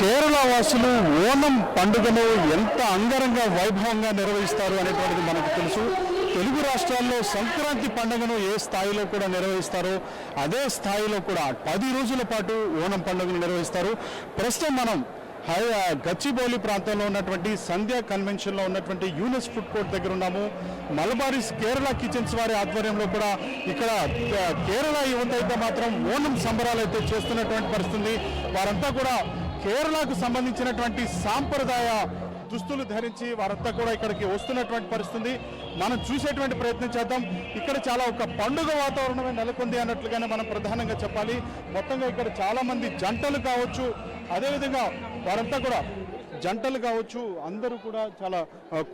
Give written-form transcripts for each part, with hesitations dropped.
కేరళ వాసులు ఓనం పండుగను ఎంత అంగరంగ వైభవంగా నిర్వహిస్తారు అనేటువంటిది మనకు తెలుసు. తెలుగు రాష్ట్రాల్లో సంక్రాంతి పండుగను ఏ స్థాయిలో కూడా నిర్వహిస్తారో అదే స్థాయిలో కూడా 10 రోజుల పాటు ఓనం పండుగను నిర్వహిస్తారు. ప్రస్తుతం మనం గచ్చిబౌలి ప్రాంతంలో ఉన్నటువంటి సంధ్యా కన్వెన్షన్లో ఉన్నటువంటి యూనిస్ ఫుడ్ కోర్ట్ దగ్గర ఉన్నాము. మలబారీస్ కేరళ కిచెన్స్ వారి ఆధ్వర్యంలో కూడా ఇక్కడ కేరళ యువత అయితే మాత్రం ఓనం సంబరాలు అయితే చేస్తున్నటువంటి పరిస్థితి. వారంతా కూడా కేరళకు సంబంధించినటువంటి సాంప్రదాయ దుస్తులు ధరించి వారంతా కూడా ఇక్కడికి వస్తున్నటువంటి పరిస్థితి మనం చూసేటువంటి ప్రయత్నం చేద్దాం. ఇక్కడ చాలా ఒక పండుగ వాతావరణమే నెలకొంది అన్నట్లుగానే మనం ప్రధానంగా చెప్పాలి. మొత్తంగా ఇక్కడ చాలా మంది జంటలు కావచ్చు, అదేవిధంగా వారంతా కూడా జంటలు కావచ్చు, అందరూ కూడా చాలా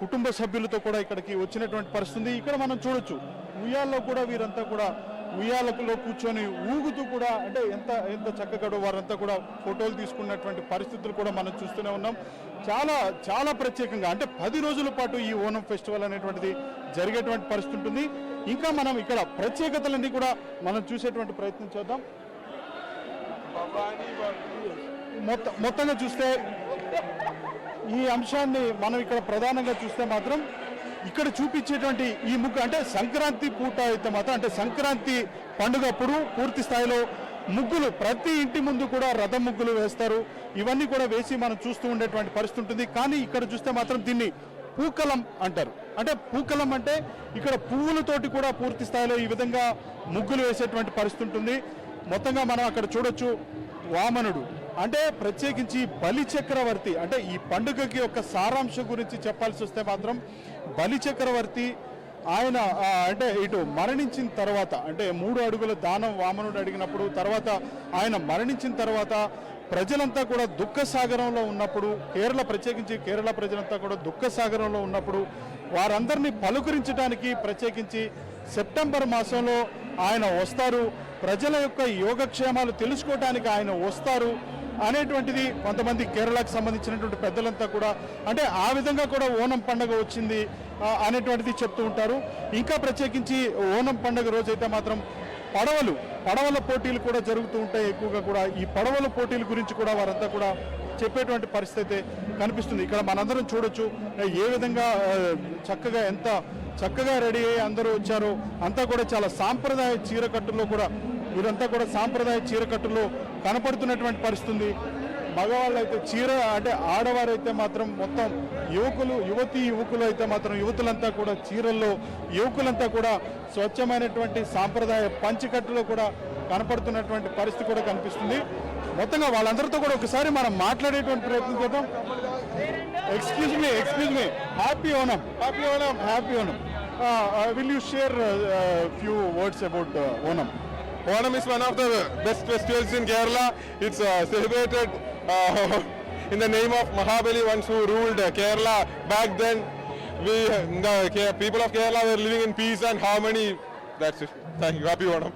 కుటుంబ సభ్యులతో కూడా ఇక్కడికి వచ్చినటువంటి పరిస్థితి. ఇక్కడ మనం చూడొచ్చు ఉయ్యాల్లో కూడా వీరంతా కూడా ఉయ్యాలలో కూర్చొని ఊగుతూ కూడా అంటే ఎంత ఎంత చక్కగా వారంతా కూడా ఫోటోలు తీసుకున్నటువంటి పరిస్థితులు కూడా మనం చూస్తూనే ఉన్నాం. చాలా చాలా ప్రత్యేకంగా అంటే 10 రోజుల పాటు ఈ ఓనం ఫెస్టివల్ అనేటువంటిది జరిగేటువంటి పరిస్థితి ఉంటుంది. ఇంకా మనం ఇక్కడ ప్రత్యేకతలన్నీ కూడా మనం చూసేటువంటి ప్రయత్నం చేద్దాం. మొత్తంగా చూస్తే ఈ అంశాన్ని మనం ఇక్కడ ప్రధానంగా చూస్తే మాత్రం ఇక్కడ చూపించేటువంటి ఈ ముగ్గు అంటే సంక్రాంతి పూట అయితే మాత్రం అంటే సంక్రాంతి పండుగ అప్పుడు పూర్తి స్థాయిలో ముగ్గులు ప్రతి ఇంటి ముందు కూడా రథం ముగ్గులు వేస్తారు. ఇవన్నీ కూడా వేసి మనం చూస్తూ ఉండేటువంటి పరిస్థితి ఉంటుంది. కానీ ఇక్కడ చూస్తే మాత్రం దీన్ని పూకలం అంటారు. అంటే పూకలం అంటే ఇక్కడ పువ్వులతోటి కూడా పూర్తి స్థాయిలో ఈ విధంగా ముగ్గులు వేసేటువంటి పరిస్థితి ఉంటుంది. మొత్తంగా మనం అక్కడ చూడొచ్చు వామనుడు అంటే ప్రత్యేకించి బలి చక్రవర్తి అంటే ఈ పండుగకి ఒక సారాంశం గురించి చెప్పాల్సి వస్తే మాత్రం బలి చక్రవర్తి ఆయన అంటే ఇటు మరణించిన తర్వాత అంటే 3 అడుగుల దానం వామనుడు అడిగినప్పుడు తర్వాత ఆయన మరణించిన తర్వాత ప్రజలంతా కూడా దుఃఖ సాగరంలో ఉన్నప్పుడు ప్రత్యేకించి కేరళ ప్రజలంతా కూడా దుఃఖ సాగరంలో ఉన్నప్పుడు వారందరినీ పలుకరించడానికి ప్రత్యేకించి సెప్టెంబర్ మాసంలో ఆయన వస్తారు, ప్రజల యొక్క యోగక్షేమాలు తెలుసుకోవడానికి ఆయన వస్తారు అనేటువంటిది కొంతమంది కేరళకు సంబంధించినటువంటి పెద్దలంతా కూడా అంటే ఆ విధంగా కూడా ఓనం పండుగ వచ్చింది అనేటువంటిది చెప్తూ ఉంటారు. ఇంకా ప్రత్యేకించి ఓనం పండుగ రోజైతే మాత్రం పడవల పోటీలు కూడా జరుగుతూ ఉంటాయి. ఎక్కువగా కూడా ఈ పడవల పోటీల గురించి కూడా వారంతా కూడా చెప్పేటువంటి పరిస్థితి కనిపిస్తుంది. ఇక్కడ మనందరం చూడొచ్చు ఏ విధంగా చక్కగా ఎంత చక్కగా రెడీ అయ్యి అందరూ వచ్చారో అంతా కూడా చాలా సాంప్రదాయ చీరకట్టులో కూడా వీరంతా కూడా సాంప్రదాయ చీరకట్టులో కనపడుతున్నటువంటి పరిస్థితి. మగవాళ్ళు అయితే చీర అంటే ఆడవారైతే మాత్రం మొత్తం యువకులు అయితే మాత్రం యువతులంతా కూడా చీరల్లో, యువకులంతా కూడా స్వచ్ఛమైనటువంటి సాంప్రదాయ పంచకట్టులో కూడా కనపడుతున్నటువంటి పరిస్థితి కూడా కనిపిస్తుంది. మొత్తంగా వాళ్ళందరితో కూడా ఒకసారి మనం మాట్లాడేటువంటి ప్రయత్నం చేద్దాం. Excuse me happy Onam. Will you share few words about Onam? Onam is one of the best festivals in Kerala. It's celebrated in the name of Mahabali, once who ruled Kerala. Back then, the people of Kerala were living in peace and harmony. That's it. Thank you. Happy Onam.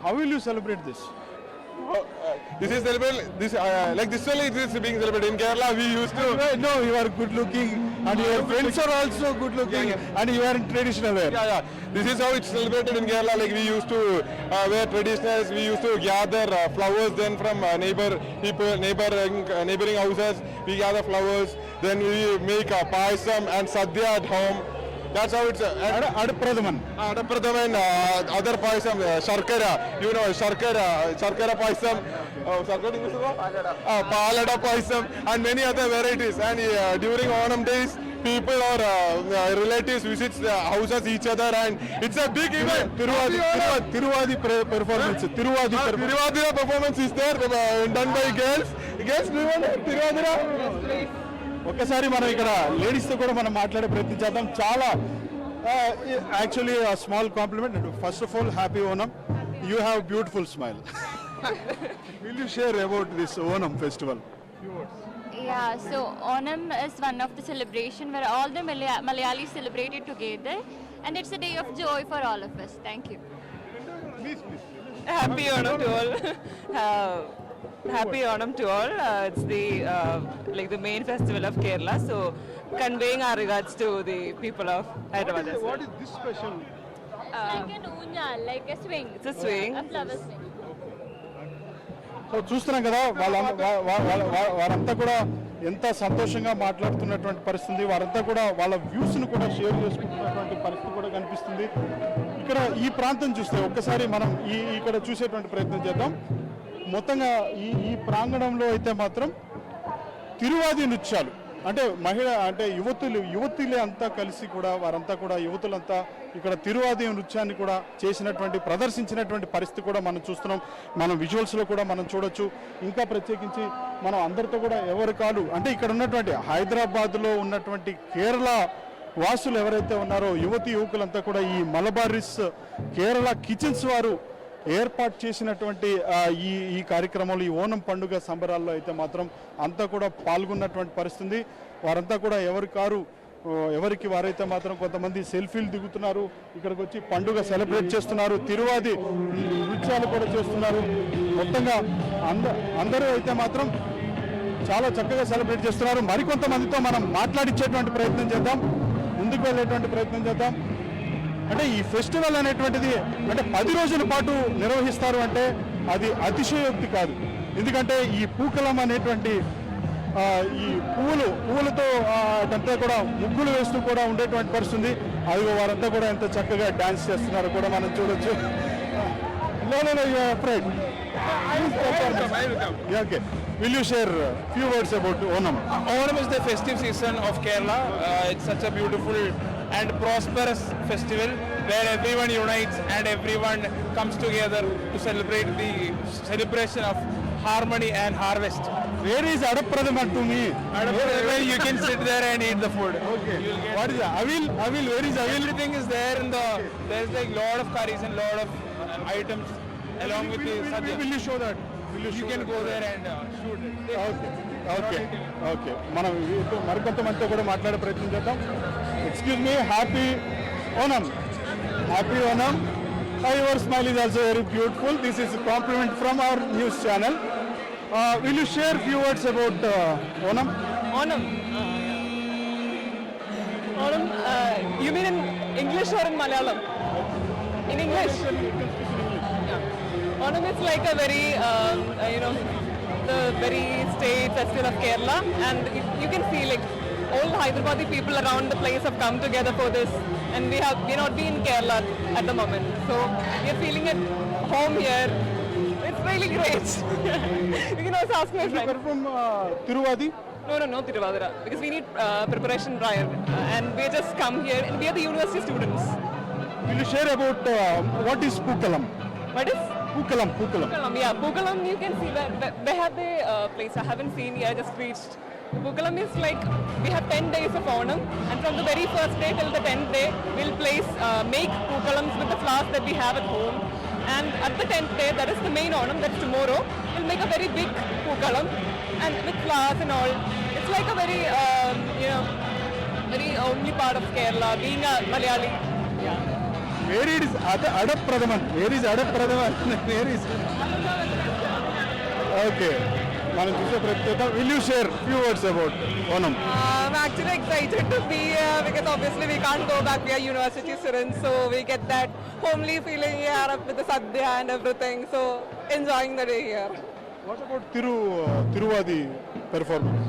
How will you celebrate this? This is celebrated. Like this only it is being celebrated in Kerala. We used to. No, you are good looking, and your friends are also good looking, and you are in traditional wear. Yeah. This is how it's celebrated in Kerala. Like we used to wear traditionals. We used to gather flowers then from neighboring houses. We gather flowers. Then we make payasam and sadhya at home. That's how it's. Adapradaman and other payasam, sharkara. You know, sharkara payasam. Palada payasam and many other varieties. And during Onam days, people or relatives visits the houses each other, and it's a big event. Tiruvadi performance. Tiruvadira performance is there done by girls. Girls do Tiruvadira. ఒక్కసారి మనం ఇక్కడ ladies తో కూడా మనం మాట్లాడే ప్రయత్నం చేద్దాం. చాలా actually small compliment. First of all happy Onam. You have beautiful smile. Will you share about this Onam festival? Yeah, so Onam is one of the celebration where all the Malayalis celebrate it together, and it's a day of joy for all of us. Thank you. Please. Happy Onam to all. Happy Onam to all. It's the the main festival of Kerala. So conveying our regards to the people of Hyderabad. What is this special? Like an unal, like a swing. It's a swing. A flower swing. So చూస్తున్నాం కదా వారంతా కూడా ఎంత సంతోషంగా మాట్లాడుతున్నటువంటి పరిస్థితి, వారంతా కూడా వాళ్ళ వ్యూస్ను కూడా షేర్ చేసుకుంటున్నటువంటి పరిస్థితి కూడా కనిపిస్తుంది. ఇక్కడ ఈ ప్రాంతం చూస్తే ఒక్కసారి మనం ఇక్కడ చూసేటువంటి ప్రయత్నం చేద్దాం. మొత్తంగా ఈ ప్రాంగణంలో అయితే మాత్రం తిరువాది నృత్యాలు అంటే యువతులే అంతా కలిసి కూడా వారంతా కూడా యువతులంతా ఇక్కడ తిరువాది నృత్యాన్ని కూడా చేసినటువంటి ప్రదర్శించినటువంటి పరిస్థితి కూడా మనం చూస్తున్నాం. మనం విజువల్స్లో కూడా మనం చూడొచ్చు. ఇంకా ప్రత్యేకించి మనం అందరితో కూడా ఎవరి కాలు అంటే ఇక్కడ ఉన్నటువంటి హైదరాబాద్లో ఉన్నటువంటి కేరళ వాసులు ఎవరైతే ఉన్నారో యువకులంతా కూడా ఈ మలబారిస్ కేరళ కిచెన్స్ వారు ఏర్పాటు చేసినటువంటి ఈ కార్యక్రమంలో ఈ ఓనం పండుగ సంబరాల్లో అయితే మాత్రం అంతా కూడా పాల్గొన్నటువంటి పరిస్థితి. వారంతా కూడా ఎవరికి వారైతే మాత్రం కొంతమంది సెల్ఫీలు దిగుతున్నారు, ఇక్కడికి వచ్చి పండుగ సెలబ్రేట్ చేస్తున్నారు, తిరువాది నృత్యాలు కూడా చేస్తున్నారు. మొత్తంగా అందరూ అయితే మాత్రం చాలా చక్కగా సెలబ్రేట్ చేస్తున్నారు. మరికొంతమందితో మనం మాట్లాడించేటువంటి ప్రయత్నం చేద్దాం, ముందుకు వెళ్ళేటువంటి ప్రయత్నం చేద్దాం. అంటే ఈ ఫెస్టివల్ అనేటువంటిది అంటే 10 రోజుల పాటు నిర్వహిస్తారు అంటే అది అతిశయోక్తి కాదు. ఎందుకంటే ఈ పూకలం అనేటువంటి ఈ పువ్వులతో అంతా కూడా ముగ్గులు వేస్తూ కూడా ఉండేటువంటి పరిస్థితుంది. అది వారంతా కూడా ఎంత చక్కగా డాన్స్ చేస్తున్నారో కూడా మనం చూడొచ్చు. Okay. Will you share few words about Onam? Onam is the festive season of Kerala. It's such a beautiful and prosperous festival where everyone unites and everyone comes together to celebrate the celebration of harmony and harvest. Where is Adapradaman to me? Where you can sit there and eat the food. Okay. What is Avil? Where is Avil? Everything is there in the. There's like lot of curries and lot of items along with the sadhya. Will you show that? You can go there and shoot it. Okay మనం మరికొంతమందితో కూడా మాట్లాడే ప్రయత్నం చేద్దాం. Excuse me, happy Onam. Your smile is also very beautiful. This is compliment from our news channel. Will you share few words about Onam? Onam, you mean in English or in Malayalam? In English. Yeah. Onam is like a very, the very state festival of Kerala, and you can see like all Hyderabadi people around the place have come together for this, and we're not been in Kerala at the moment, so we're feeling at home here. It's really great. You can also ask my friend. From Tiruvadi? No, Tiruvadira, because we need preparation prior, and we just come here, and we are the university students. Will you share about what is Pookalam? What is? Pookalam. Pookalam, yeah. Pookalam, you can see where have they place? I haven't seen yet, I just reached. Pookalam is like, we have 10 days of Onam, and from the very first day till the 10th day, we'll make Pookalams with the flowers that we have at home. And at the 10th day, that is the main Onam, that's tomorrow, we'll make a very big Pookalam, and with flowers and all. It's like a very, very only part of Kerala, being a Malayali. Yeah. Where is Adapradaman? Where is? Okay. Will you share few words about Onam? I'm actually excited to be here because obviously we can't go back. We are university students, so we get that homely feeling here with the sadhya and everything. So enjoying the day here. What about Tiruvadi performance?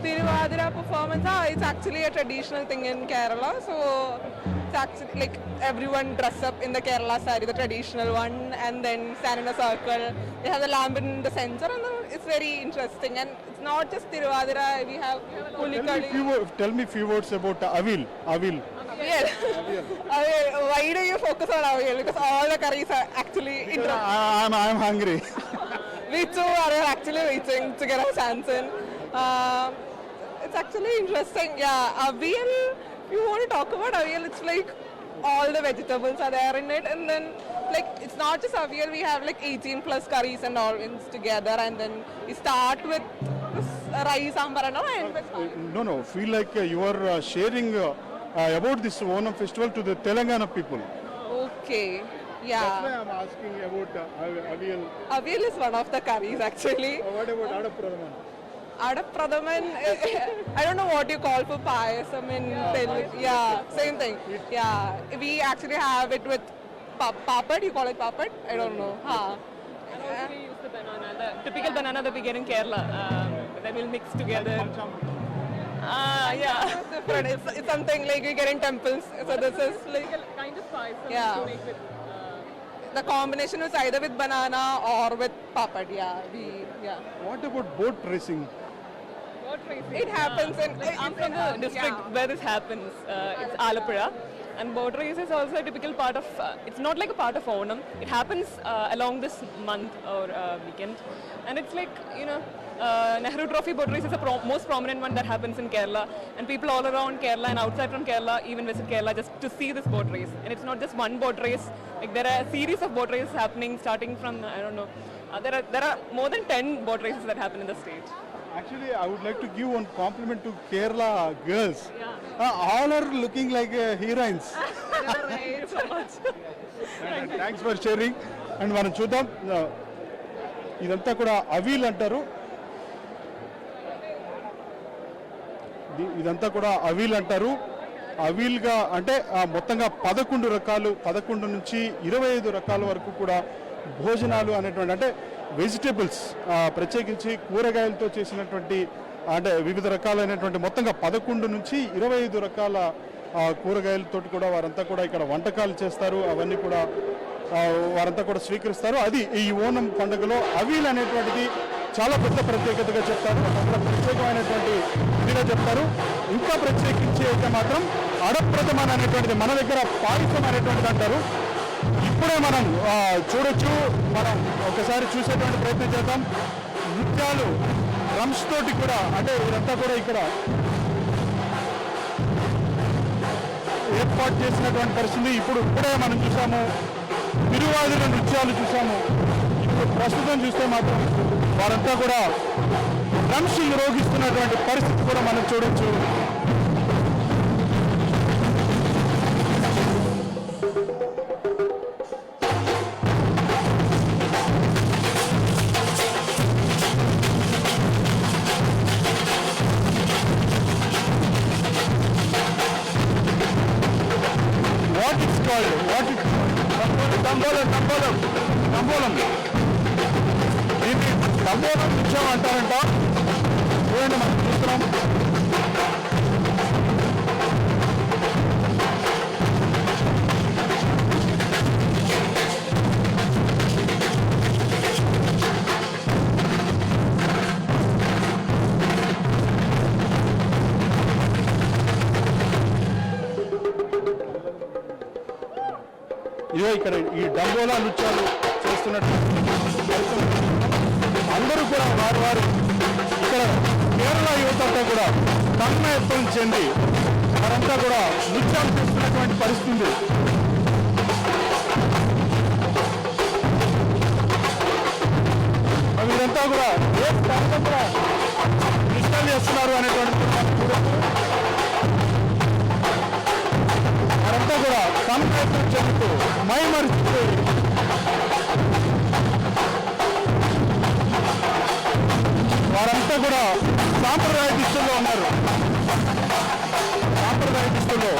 Tiruvadira performance, it's actually a traditional thing in Kerala. So it's actually like everyone dress up in the Kerala saree, the traditional one, and then stand in a circle. They have the lamp in the center, and it's very interesting. And it's not just Tiruvadira, we have Pulikadi. Tell me few words about Avil. Avial. Why do you focus on Avial? Because all the curries are actually interesting. I'm hungry. We too are actually waiting to get our chance in. It's actually interesting. Yeah, Avial, if you want to talk about Avial, it's like all the vegetables are there in it, and then like it's not just Avial, we have like 18 plus curries and all together, and then we start with this rice, sambar and all, and No, feel like you are sharing about this Onam festival to the Telangana people. Okay. Yeah. That's why I'm asking about Avial. Avial is one of the curries actually. What about Adapradaman? Adapradaman, I don't know what you call for payasam in Telugu. Yeah, same thing. Yeah, we actually have it with papad. You call it papad? I don't know. And also we use the banana, the typical banana that we get in Kerala. That will mix together. Yeah. It's different. It's something like we get in temples. So this is like Kind of pie. Yeah. To make with, the combination is either with banana or with papad. Yeah. What about boat racing? boat racing. It happens in. I'm from the district where this happens. It's Alapura. And boat race is also a typical part of, it's not like a part of Onam. It happens along this month or weekend. And it's like, Nehru Trophy boat race is the most prominent one that happens in Kerala. And people all around Kerala and outside from Kerala even visit Kerala just to see this boat race. And it's not just one boat race. Like there are a series of boat races happening starting from, I don't know, there are more than 10 boat races that happen in the state. Actually, I would like to give one compliment to Kerala girls. All are looking like heroines. Thank you so much. Thanks for sharing. And మనం చూద్దాం, ఇదంతా కూడా అవీల్ అంటారు. ఇదంతా కూడా అవీల్ అంటారు. అవీల్గా అంటే మొత్తంగా 11 రకాలు, 11 నుంచి 25 రకాల వరకు కూడా భోజనాలు అనేటువంటి, అంటే వెజిటేబుల్స్ ప్రత్యేకించి కూరగాయలతో చేసినటువంటి, అంటే వివిధ రకాలైనటువంటి మొత్తంగా 11 నుంచి 25 రకాల కూరగాయలతో కూడా వారంతా కూడా ఇక్కడ వంటకాలు చేస్తారు. అవన్నీ కూడా వారంతా కూడా స్వీకరిస్తారు. అది ఈ ఓనం పండుగలో అవీల్ అనేటువంటిది చాలా పెద్ద ప్రత్యేకతగా చెప్తారు, చాలా ప్రత్యేకమైనటువంటి ఇదిగా చెప్తారు. ఇంకా ప్రత్యేకించి అయితే మాత్రం అడప్రథమన్ అనేటువంటిది, మన దగ్గర పాయసం అనేటువంటిది అంటారు. ఇప్పుడే మనం చూడొచ్చు, మనం ఒకసారి చూసేటువంటి ప్రయత్నం చేద్దాం. నృత్యాలు డ్రమ్స్ తోటి కూడా, అంటే ఇదంతా కూడా ఇక్కడ ఏర్పాటు చేసినటువంటి పరిస్థితి. ఇప్పుడే మనం చూసాము తిరువాదిల నృత్యాలు చూసాము. ఇప్పుడు ప్రస్తుతం చూస్తే మాత్రం వారంతా కూడా డ్రమ్స్ రోగిస్తున్నటువంటి పరిస్థితి కూడా మనం చూడొచ్చు. తంబోలం, దీన్ని తంబోలం నృత్యం అంటారంట. చూడండి, మనం చూస్తున్నాం. ఇదో ఇక్కడ ఈ డంబోలా నృత్యాలు చేస్తున్నట్టు అందరూ కూడా వారు ఇక్కడ కేరళ యువత అంతా కూడా తన్మయత్వం చెంది వారంతా కూడా నృత్యాలు చేస్తున్నటువంటి పరిస్థితి. వీరంతా కూడా ఏ స్థాయిలో కూడా నృత్యాలు చేస్తున్నారు అనేటువంటి వారంతా కూడా తన్మయత్వం చెందుతూ మైమరిచిపోయి వారంతా కూడా సాంప్రదాయ దిశలో ఉన్నారు. సాంప్రదాయ దిశలో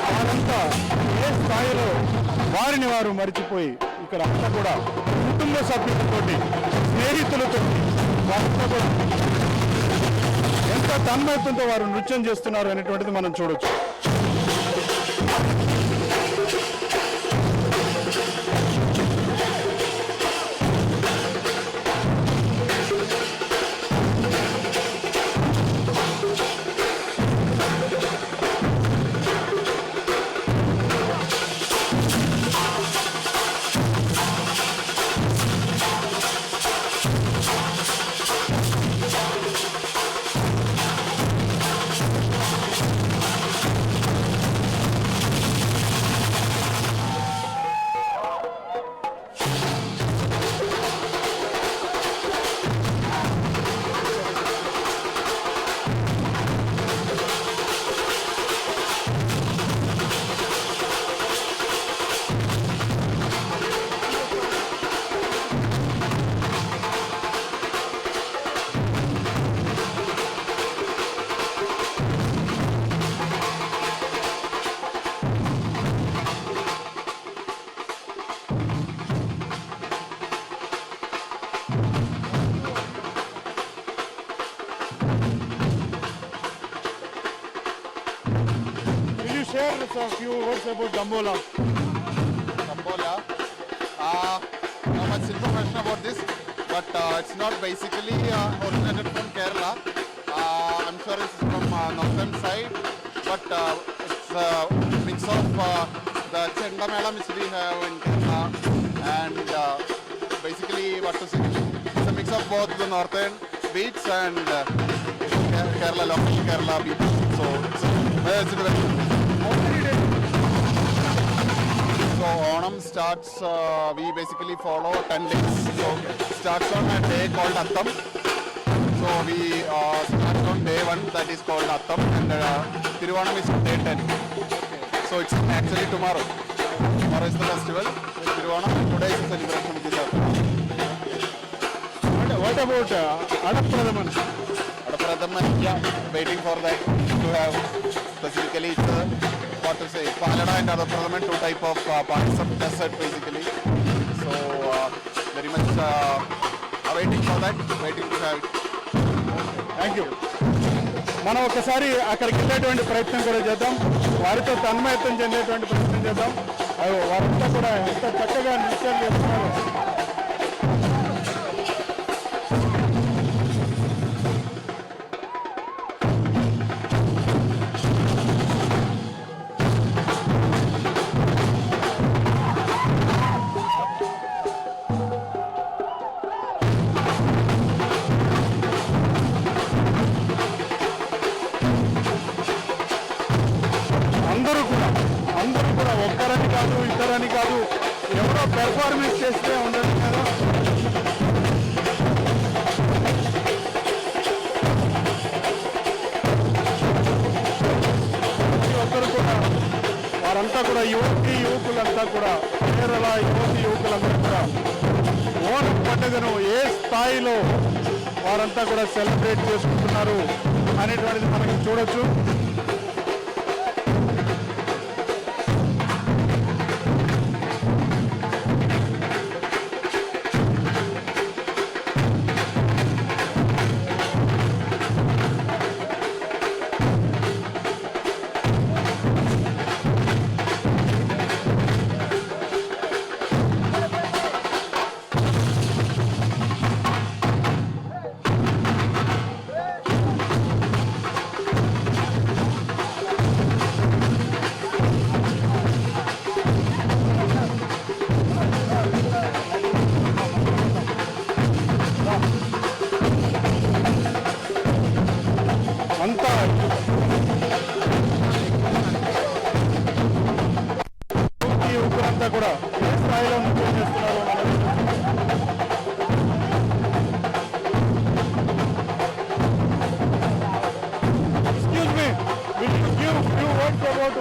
వారంతా ఏ స్థాయిలో వారిని వారు మరిచిపోయి ఇక్కడ అంతా కూడా కుటుంబ సభ్యులతోటి, స్నేహితులతో వారంతా కూడా ఎంత తన్మయత్వంతో వారు నృత్యం చేస్తున్నారు అనేటువంటిది మనం చూడొచ్చు. share a few words about Dambola? Dambola. Not much information about this, but it's not basically originated from Kerala. I'm sure it's from northern side, but it's a mix of the Chendamelam which we have in Kerala, and basically what to say, it's a mix of both the northern beats and Kerala, local Kerala beats. So it's very So Onam starts, we basically follow 10 days. So starts on a day called Attam. So we start on day 1, that is called Attam, and Tiruvanam is on day 10. So it's actually tomorrow. Tomorrow is the festival with Tiruvanam, and today is the celebration with the What about Adapradaman? Adapradaman, yeah, waiting for that to have specifically it's what to say, Palada and Adapradaman, two type of parts of dessert basically. So very much waiting for that, waiting to have it. Thank you. మనం ఒకసారి అక్కడికి వెళ్ళేటువంటి ప్రయత్నం కూడా చేద్దాం, వారితో తన్మయత్వం చెందేటువంటి ప్రయత్నం చేద్దాం. వారంతా కూడా ఎంత చక్కగా నృత్యాలు చేస్తున్నారు. అందరూ కూడా ఒక్కరని కాదు, ఇద్దరని కాదు, ఎవరో పెర్ఫార్మెన్స్ చేస్తే ఉండదు కదా. ప్రతి ఒక్కరు కూడా వారంతా కూడా యువకులంతా కూడా కేరళ యువకులంతా కూడా ఓణం పండుగను ఏ స్థాయిలో వారంతా కూడా సెలబ్రేట్ చేసుకుంటున్నారు అనేటువంటిది మనకి చూడొచ్చు. అంతా యువకులంతా కూడా ఏ స్థాయిలో నృత్యం చేస్తున్నారో excuse me, will you give few words about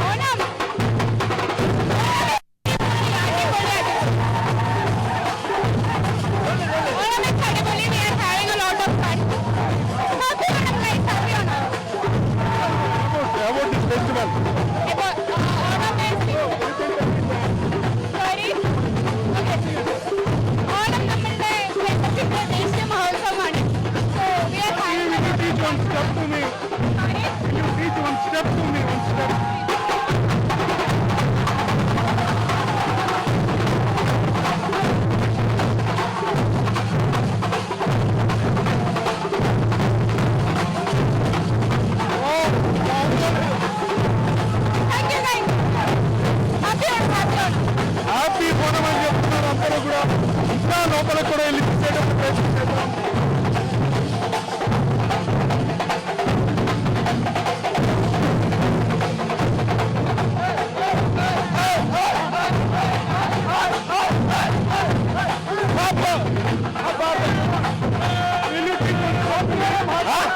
Onam. Onam is Kadipalli. We are having a lot of fun. Happy Onam, guys. Happy Onam. about this festival? About Onam is sorry. Okay. Onam നമ്മളുടെ കേരളത്തിന്റെ ദേശീയ മഹോത്സവമാണ്. So we are having a lot of Teach one step to me. sorry. Will you teach one step to me? One step. Thank you, guys. Happy Onam. Happy Onam. Happy Onam అని చెప్తున్నారు అందరూ కూడా. ఇంకా లోపల కూడా వెళ్ళి చూసేటప్పుడు ప్రయత్నం చేద్దాం. Will you teach one step to me?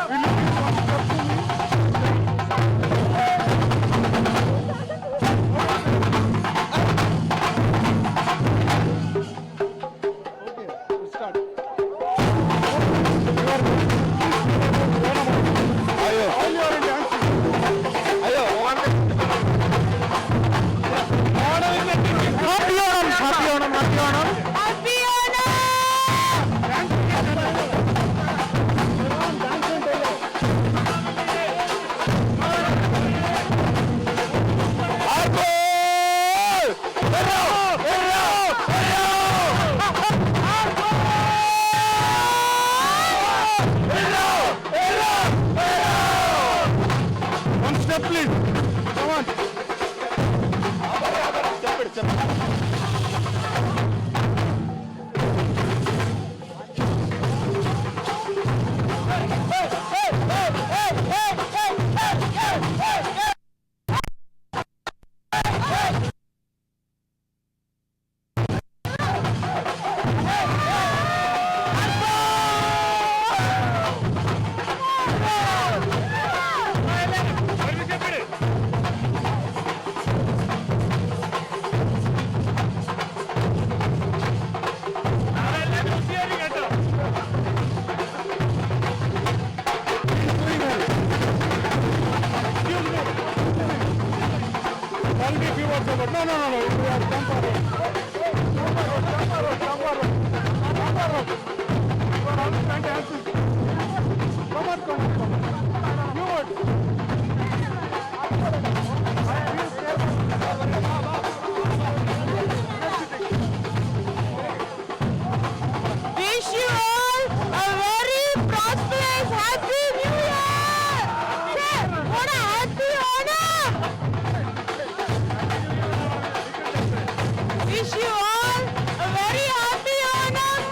Will you teach one step to me? Okay, we'll start. All you are in dancing. Happy Onam, happy Onam, happy Onam. Happy Onam. support. No. We are jump rope. Jump rope. You are always trying to answer. Come on. You would. Wish you all a very prosperous, happy New Year! Sir, what a happy Onam! Wish you all a very happy Onam!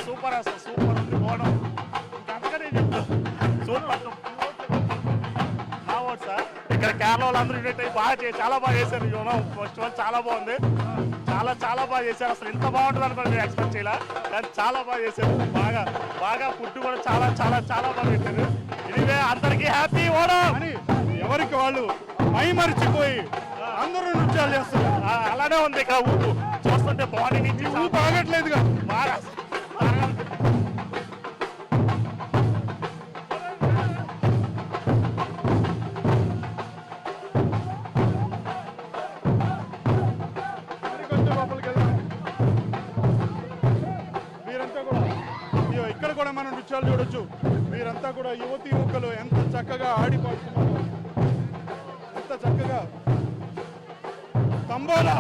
Super అసలు super ఉంది ఓడం అంతకనే చెప్తాను super sir ఇక్కడ కేరళ వాళ్ళందరూ unit అయ్యి చాలా బాగా చేశారు యోనం festival చాలా బాగుంది చాలా బాగా చేశారు అసలు ఇంత బాగుంటుంది అనుకోండి నేను ఎక్స్పెక్ట్ చేయాల కానీ చాలా బాగా చేశారు బాగా ఫుడ్ కూడా చాలా బాగా పెట్టారు ఇదివే అందరికీ హ్యాపీ ఓడం అని ఎవరికి వాళ్ళు మై మరిచిపోయి అందరూ నృత్యాలు చేస్తారు. అలానే ఉంది ఇక్కడ ఊపు చూస్తుంటే బాడీ నుంచి ఊపు ఆగట్లేదుగా. బాగా కొంచెం లోపలికి వెళ్దాం. మీరంతా కూడా ఇక్కడ కూడా మనం నృత్యాలు చూడొచ్చు. మీరంతా కూడా యువతి యువకులు ఎంత చక్కగా ఆడిపోతున్నారు, ఎంత చక్కగా తంబోలా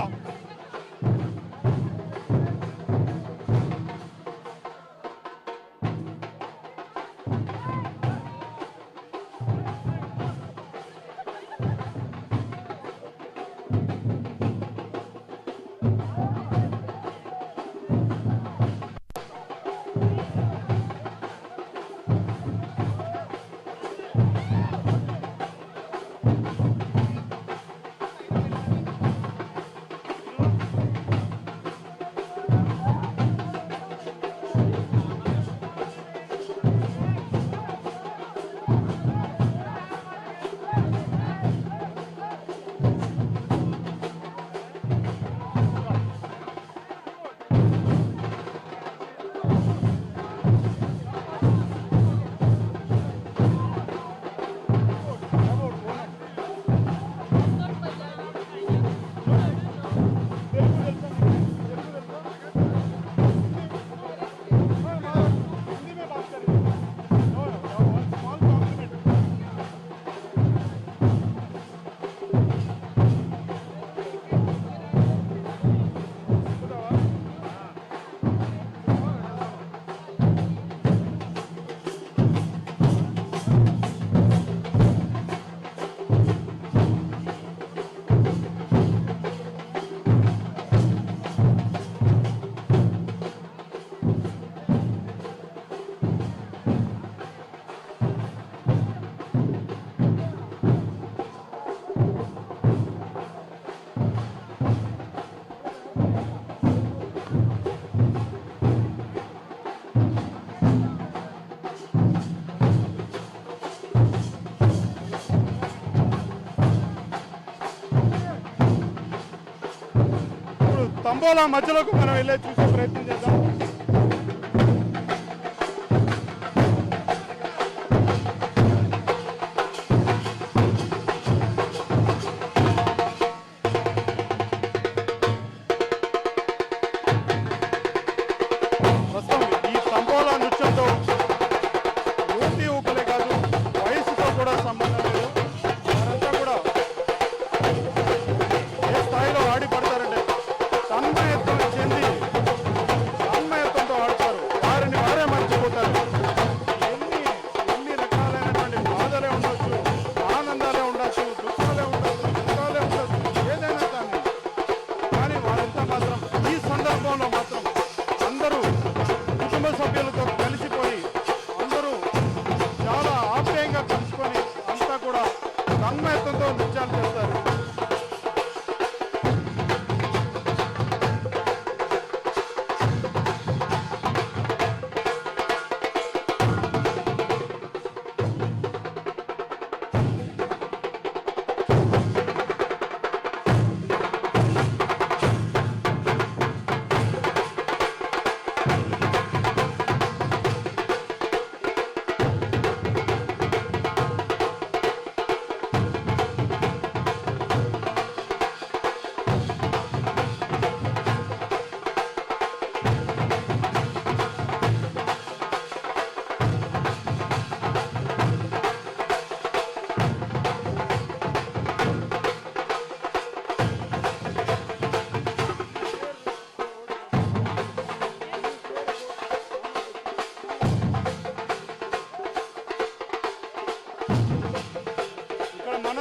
తంబోలా మధ్యలోకి మనం వెళ్ళే చూసే ప్రయత్నం చేద్దాం.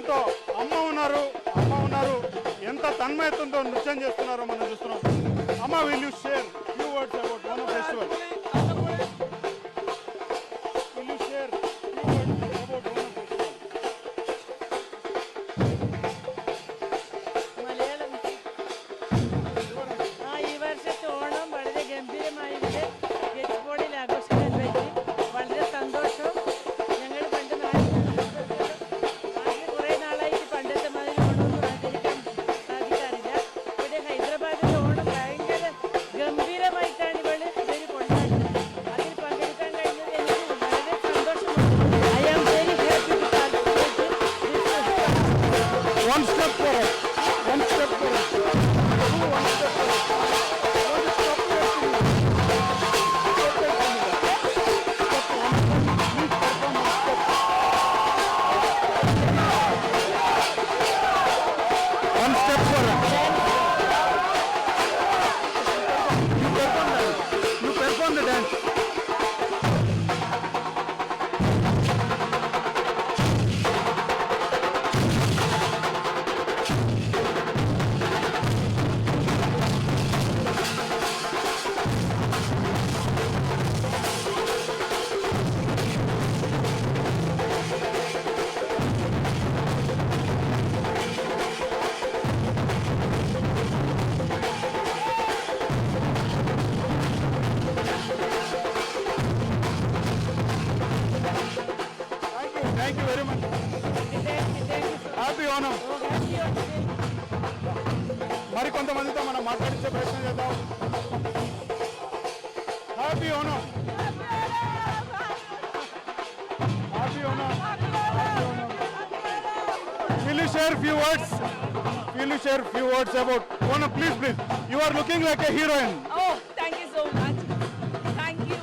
మనతో అమ్మ ఉన్నారు. ఎంత తన్మయత్వంతో నృత్యం చేస్తున్నారో మనం చూస్తున్నాం. అమ్మ, will you share few words about Onam festival? Will you share few words about Onam festival? ഈ വർഷത്തെ ഓണം വളരെ ഗംഭീരമായിട്ട് ഗച്ചിബോഡിയിൽ ആഘോഷിക്കാൻ പറ്റി. വളരെ സന്തോഷം. ഞങ്ങൾ പണ്ട് നാട്ടിൽ കുറേ നാളായിട്ട് പണ്ടത്തെ മാതിരി ഓണമൊന്നും ആചരിക്കാൻ സാധിക്കാറില്ല. ഇവിടെ ഹൈദരാബാദിലെ ഓണം ഭയങ്കര ഗംഭീരമായിട്ടാണ് ഇവര് കൊണ്ടാടുന്നത്. അതിൽ പങ്കെടുക്കാൻ കഴിഞ്ഞത് എനിക്ക് വളരെ സന്തോഷമുണ്ട്. I am very happy to participate this festival. One step forward. One step forward. One step forward. One step forward. One step forward. You perform the dance. Thank you very much. Happy Onam. మరి కొంతమందితో మనం మాట్లాడించే ప్రయత్నం చేద్దాం. Happy Onam. Happy Onam. Will you share few words? Will you share few words about Onam? Please. You are looking like a heroine. Oh, thank you so much. Thank you.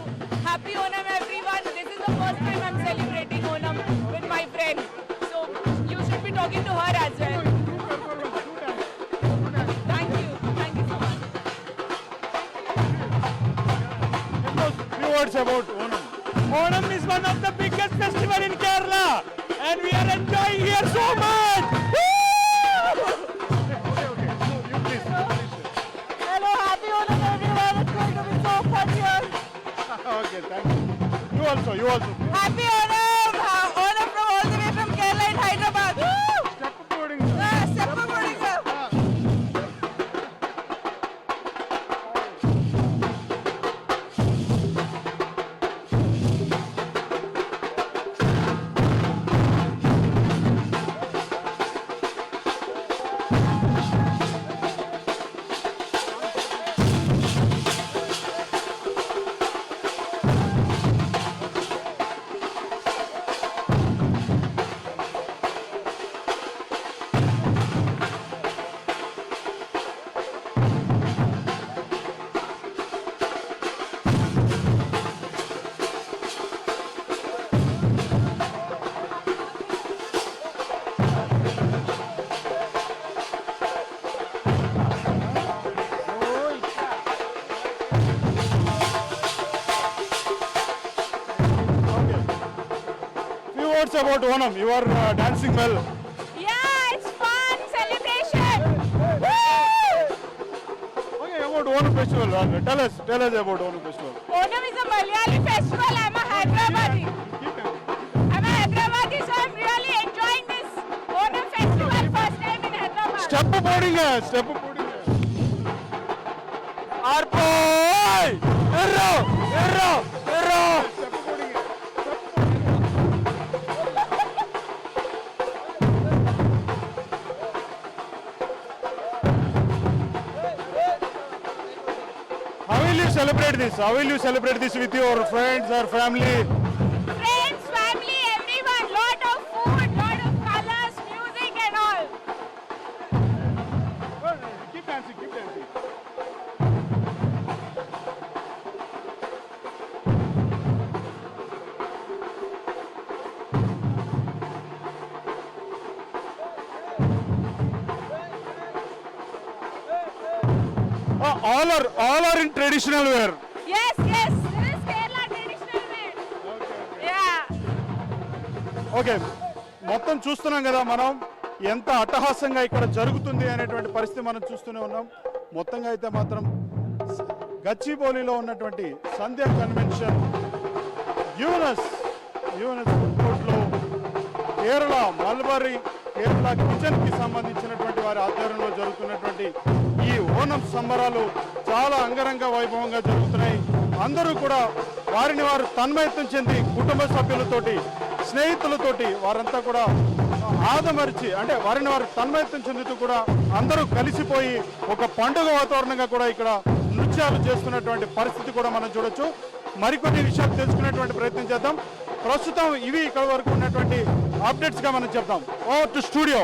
Happy Onam, everyone. This is the first time I'm celebrating Onam with my friends. So you should be talking to her as well. Thank you. Thank you so much. Few words about Onam. Onam is one of the biggest festival in Kerala and we are enjoying here so much. You please. Hello, happy Onam everyone. It's going to be so fun here. Okay, thank you. You also. Happy Onam! Onam from all the way from Kerala and Hyderabad. Step boarding. Step boarding. Words about Onam. You are dancing well. Yeah, it's fun celebration. Okay, about Onam festival. Tell us about Onam festival. Onam is a Malayali festival. I'm a Hyderabadi. So I'm really enjoying this Onam festival. First time in Hyderabad. Step boarding. Arpoy! Erro! How will you celebrate this with your friends or family? Friends, family, everyone. Lot of food, lot of colors, music and all. Keep dancing. All are in traditional wear. Yes. This is Kerala traditional wear. Okay. Yeah. Okay, మొత్తం చూస్తున్నాం కదా మనం. ఎంత అట్టహాసంగా ఇక్కడ జరుగుతుంది అనేటువంటి పరిస్థితి మనం చూస్తూనే ఉన్నాం. మొత్తంగా అయితే మాత్రం గచ్చిబౌలిలో ఉన్నటువంటి సంధ్యా కన్వెన్షన్ యూనస్ ఫుడ్ కోర్ట్లో కేరళ మల్బరీ కేరళ కిచెన్కి సంబంధించినటువంటి వారి ఆధ్వర్యంలో జరుగుతున్నటువంటి ఈ ఓనం సంబరాలు చాలా అంగరంగ వైభవంగా జరుగుతున్నాయి. అందరూ కూడా వారిని వారు తన్మయత్వం చెంది కుటుంబ సభ్యులతోటి స్నేహితులతోటి వారంతా కూడా ఆదమరిచి అంటే వారిని వారు తన్మయత్వం చెందుతూ కూడా అందరూ కలిసిపోయి ఒక పండుగ వాతావరణంగా కూడా ఇక్కడ నృత్యాలు చేస్తున్నటువంటి పరిస్థితి కూడా మనం చూడొచ్చు. మరికొన్ని విషయాలు తెలుసుకునేటువంటి ప్రయత్నం చేద్దాం. ప్రస్తుతం ఇవి ఇక్కడ వరకు ఉన్నటువంటి అప్డేట్స్గా మనం చెప్తాం. Over to studio.